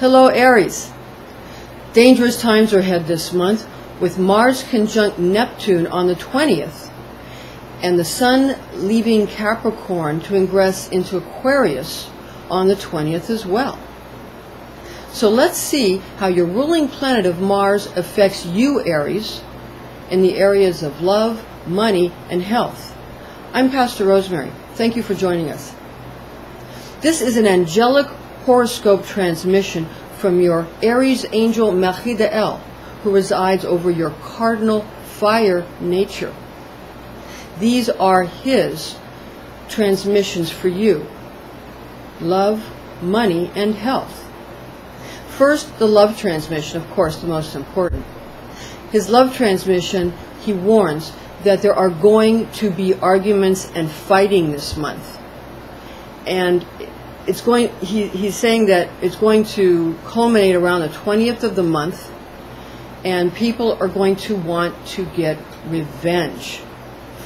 Hello Aries. Dangerous times are ahead this month with Mars conjunct Neptune on the 20th and the Sun leaving Capricorn to ingress into Aquarius on the 20th as well. So let's see how your ruling planet of Mars affects you, Aries, in the areas of love, money, and health. I'm Pastor Rosemary. Thank you for joining us. This is an angelic horoscope transmission from your Aries angel Melchiel, who resides over your cardinal fire nature. These are his transmissions for you: love, money, and health. First, the love transmission, of course, the most important. His love transmission, he warns that there are going to be arguments and fighting this month. And he's saying that it's going to culminate around the 20th of the month, and people are going to want to get revenge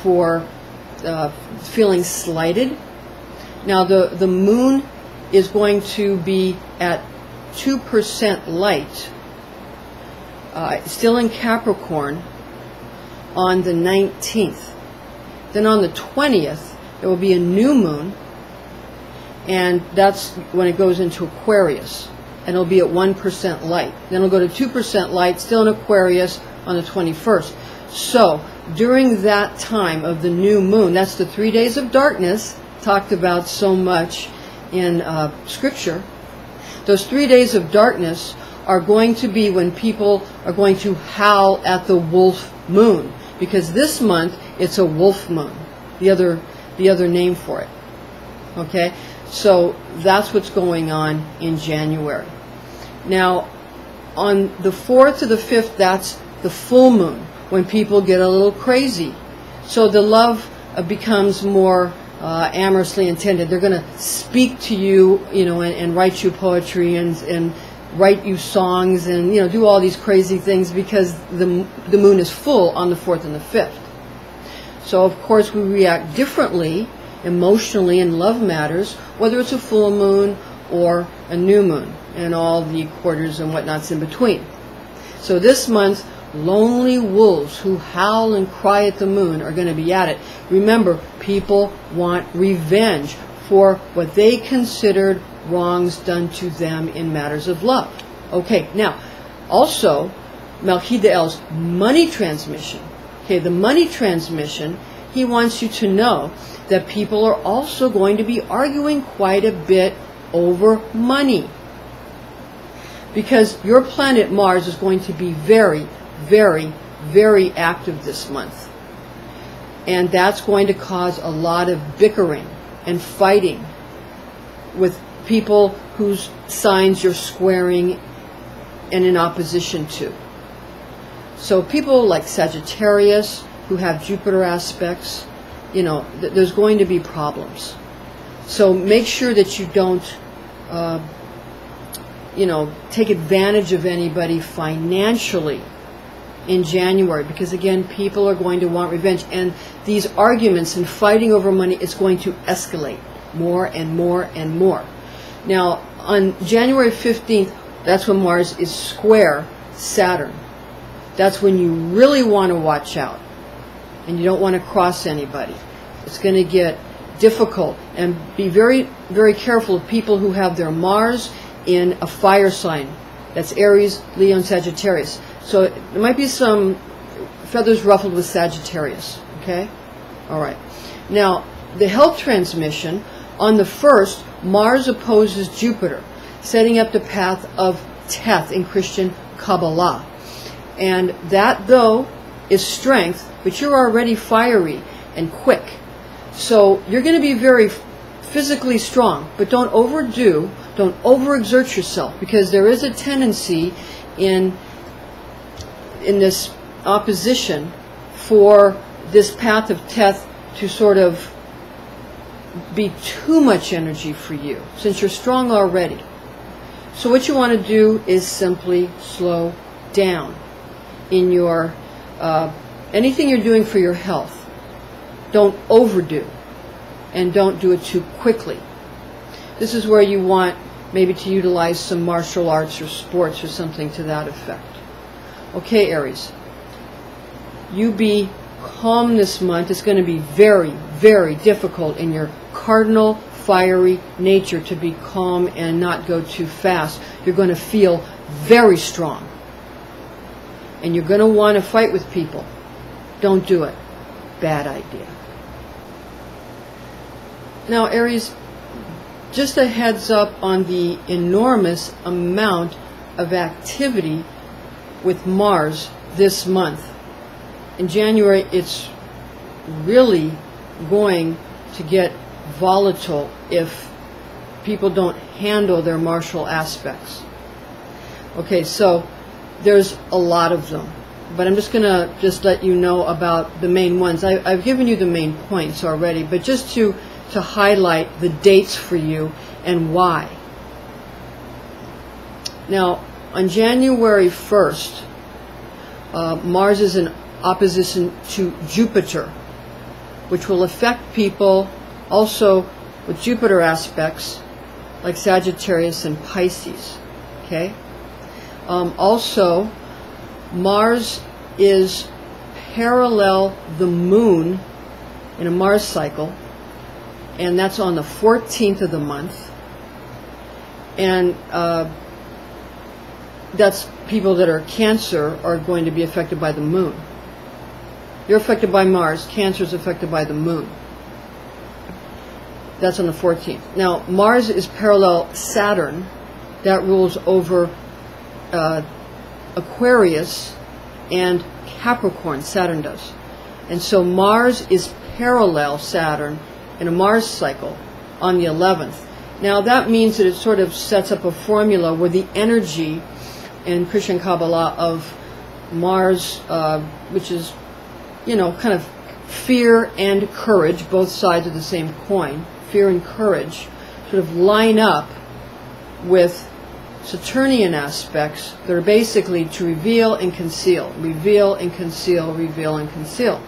for feeling slighted. Now, the moon is going to be at 2% light, still in Capricorn, on the 19th. Then on the 20th, there will be a new moon, and that's when it goes into Aquarius, and it'll be at 1% light. Then it'll go to 2% light, still in Aquarius, on the 21st. So during that time of the new moon, that's the 3 days of darkness talked about so much in Scripture. Those 3 days of darkness are going to be when people are going to howl at the wolf moon, because this month it's a wolf moon, the other name for it. Okay, so that's what's going on in January. Now, on the 4th to the 5th, that's the full moon, when people get a little crazy. So the love becomes more amorously intended. They're going to speak to you, and write you poetry and write you songs and, do all these crazy things because the moon is full on the 4th and the 5th. So, of course, we react differently emotionally in love matters, whether it's a full moon or a new moon, and all the quarters and whatnots in between. So this month, lonely wolves who howl and cry at the moon are going to be at it. Remember, people want revenge for what they considered wrongs done to them in matters of love. Okay, now, also, Melchiel's money transmission. Okay, the money transmission, he wants you to know that people are also going to be arguing quite a bit over money, because your planet Mars is going to be very, very, very active this month, and that's going to cause a lot of bickering and fighting with people whose signs you're squaring and in opposition to. So people like Sagittarius, who have Jupiter aspects, there's going to be problems. So make sure that you don't, take advantage of anybody financially in January, because again, people are going to want revenge, and these arguments and fighting over money is going to escalate more and more and more. Now, on January 15th, that's when Mars is square Saturn. That's when you really want to watch out, and you don't want to cross anybody. It's going to get difficult, and be very, very careful of people who have their Mars in a fire sign. That's Aries, Leo, and Sagittarius. So there might be some feathers ruffled with Sagittarius. Okay? All right. Now, the health transmission, on the 1st, Mars opposes Jupiter, setting up the path of Teth in Christian Kabbalah. And that, though, is strength, but you're already fiery and quick. So you're going to be very physically strong, but don't overdo, don't overexert yourself, because there is a tendency in this opposition for this path of Teth to sort of be too much energy for you, since you're strong already. So what you want to do is simply slow down in your anything you're doing for your health. Don't overdo, and don't do it too quickly. This is where you want maybe to utilize some martial arts or sports or something to that effect. Okay, Aries, you be calm this month. It's going to be very, very difficult in your cardinal fiery nature to be calm and not go too fast. You're going to feel very strong. And you're going to want to fight with people. Don't do it. Bad idea. Now, Aries, just a heads up on the enormous amount of activity with Mars this month. In January, it's really going to get volatile if people don't handle their martial aspects. Okay, so there's a lot of them, but I'm just going to let you know about the main ones. I've given you the main points already, but just to highlight the dates for you and why. Now, on January 1st, Mars is in opposition to Jupiter, which will affect people also with Jupiter aspects like Sagittarius and Pisces. Okay? Also, Mars is parallel the Moon in a Mars cycle, and that's on the 14th of the month. And that's people that are Cancer are going to be affected by the Moon. You're affected by Mars. Cancer is affected by the Moon. That's on the 14th. Now, Mars is parallel Saturn. That rules over Aquarius and Capricorn. Saturn does. And so Mars is parallel Saturn in a Mars cycle on the 11th. Now, that means that it sort of sets up a formula where the energy in Christian Kabbalah of Mars, which is, you know, kind of fear and courage, both sides of the same coin, fear and courage, sort of line up with Saturnian aspects that are basically to reveal and conceal, reveal and conceal, reveal and conceal.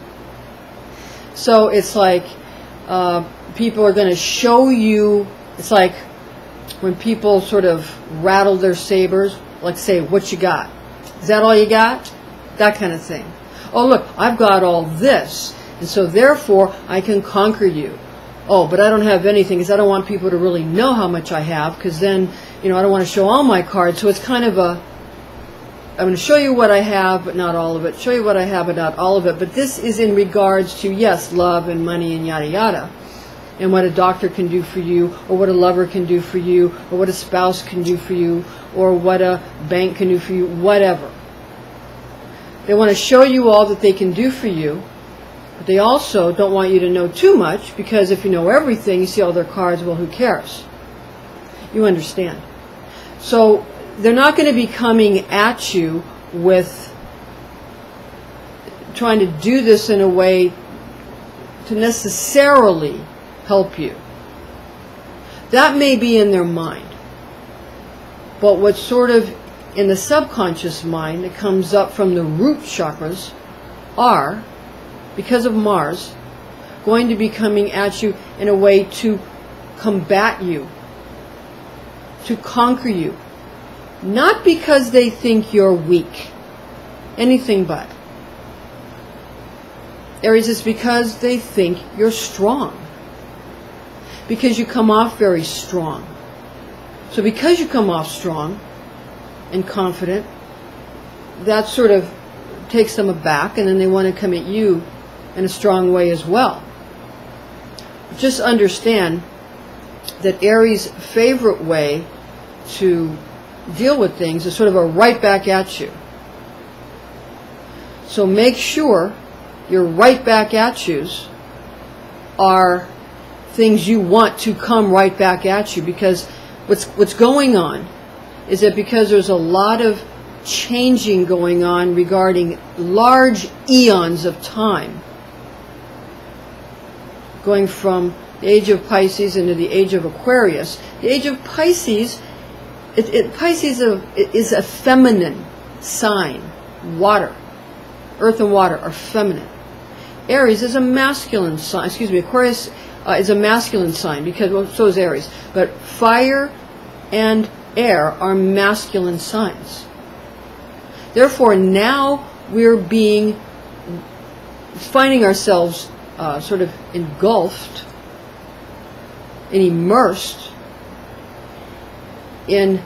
So it's like people are going to show you, it's like when people sort of rattle their sabers, like say, what you got? Is that all you got? That kind of thing. Oh, look, I've got all this, and so therefore I can conquer you. Oh, but I don't have anything because I don't want people to really know how much I have, because then, you know, I don't want to show all my cards. So it's kind of a, I'm going to show you what I have, but not all of it. Show you what I have, but not all of it. But this is in regards to, yes, love and money and yada yada, and what a doctor can do for you, or what a lover can do for you, or what a spouse can do for you, or what a bank can do for you, whatever. They want to show you all that they can do for you, but they also don't want you to know too much, because if you know everything, you see all their cards, well, who cares? You understand. So they're not going to be coming at you with trying to do this in a way to necessarily help you. That may be in their mind. But what's sort of in the subconscious mind that comes up from the root chakras are, because of Mars, going to be coming at you in a way to combat you, to conquer you. Not because they think you're weak, anything but. Aries, it's because they think you're strong. Because you come off very strong. So because you come off strong and confident, that sort of takes them aback, and then they want to come at you in a strong way as well. Just understand that Aries' favorite way to deal with things is sort of a right back at you. So make sure your right back at yous are things you want to come right back at you, because what's going on is that because there's a lot of changing going on regarding large eons of time, going from the age of Pisces into the age of Aquarius. The age of Pisces, Pisces is a feminine sign. Water, earth and water are feminine. Aries is a masculine sign. Excuse me, Aquarius is a masculine sign, because, well, so is Aries. But fire and air are masculine signs. Therefore, now we're finding ourselves sort of engulfed and immersed in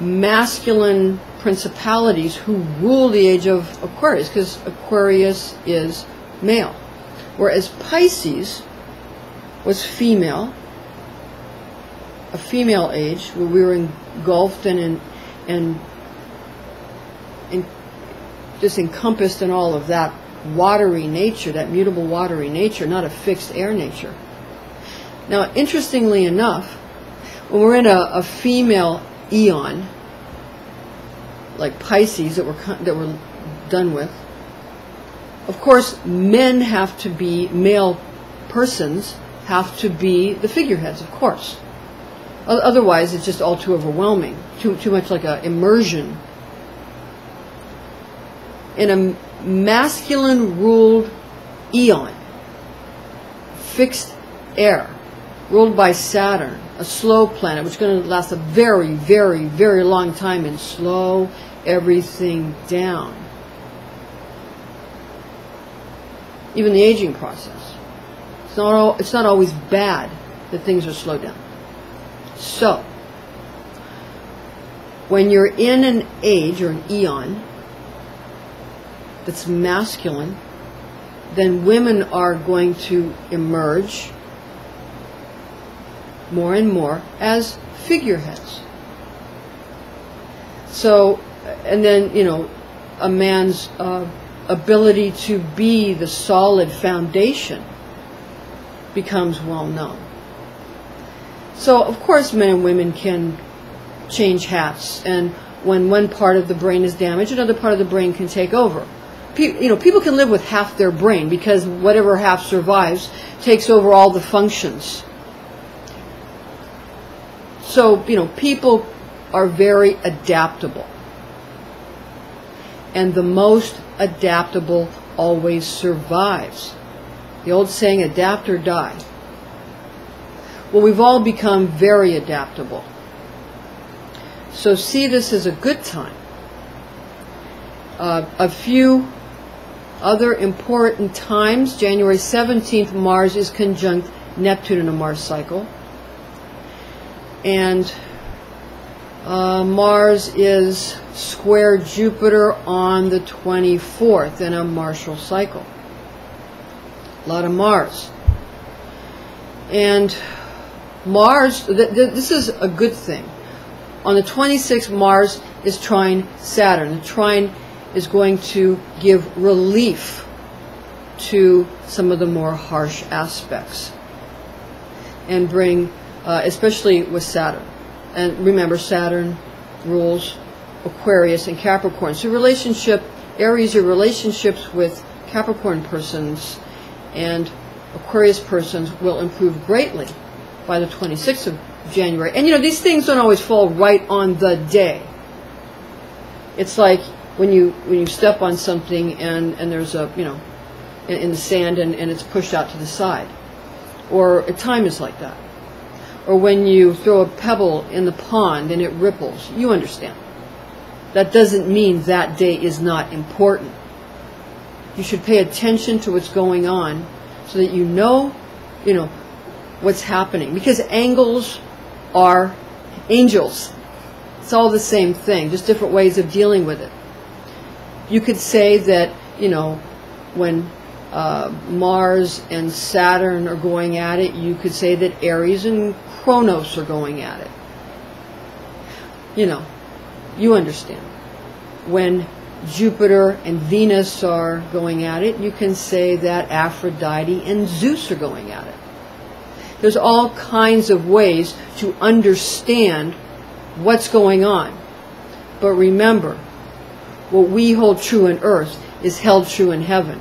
masculine principalities who rule the age of Aquarius, because Aquarius is male, whereas Pisces was female, a female age where we were engulfed and just encompassed in all of that watery nature, that mutable watery nature, not a fixed air nature. Now, interestingly enough, when we're in a female eon, like Pisces that we're done with, of course, male persons have to be the figureheads, of course. Otherwise, it's just all too overwhelming, too much like an immersion. In a masculine-ruled eon, fixed air, ruled by Saturn, a slow planet, which is going to last a very, very, very long time and slow everything down. Even the aging process. It's not always bad that things are slowed down. So, when you're in an age or an eon that's masculine, then women are going to emerge more and more as figureheads. So, and then, a man's ability to be the solid foundation becomes well known. So, of course, men and women can change hats, and when one part of the brain is damaged, another part of the brain can take over. People can live with half their brain because whatever half survives takes over all the functions. So, people are very adaptable. And the most adaptable always survives. The old saying, adapt or die. Well, we've all become very adaptable. So see this as a good time. A few other important times. January 17th, Mars is conjunct Neptune in a Mars cycle. And Mars is square Jupiter on the 24th in a Martial cycle. A lot of Mars. And Mars, this is a good thing. On the 26th, Mars is trine Saturn. The trine is going to give relief to some of the more harsh aspects and bring, especially with Saturn. And remember, Saturn rules Aquarius and Capricorn. So Aries, your relationships with Capricorn persons and Aquarius persons will improve greatly by the 26th of January. And these things don't always fall right on the day. It's like when you step on something and there's a, in the sand and it's pushed out to the side. Or a time is like that. Or when you throw a pebble in the pond and it ripples. You understand. That doesn't mean that day is not important. You should pay attention to what's going on so that you know what's happening. Because angles are angels. It's all the same thing, just different ways of dealing with it. You could say that, when Mars and Saturn are going at it, you could say that Aries and Kronos are going at it. You understand. When Jupiter and Venus are going at it, you can say that Aphrodite and Zeus are going at it. There's all kinds of ways to understand what's going on. But remember, what we hold true on earth is held true in heaven,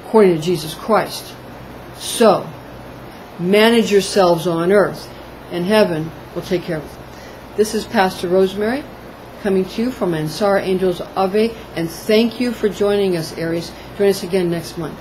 according to Jesus Christ. So, manage yourselves on earth, and heaven will take care of it. This is Pastor Rosemary, coming to you from Ansara Angels Ave, and thank you for joining us, Aries. Join us again next month.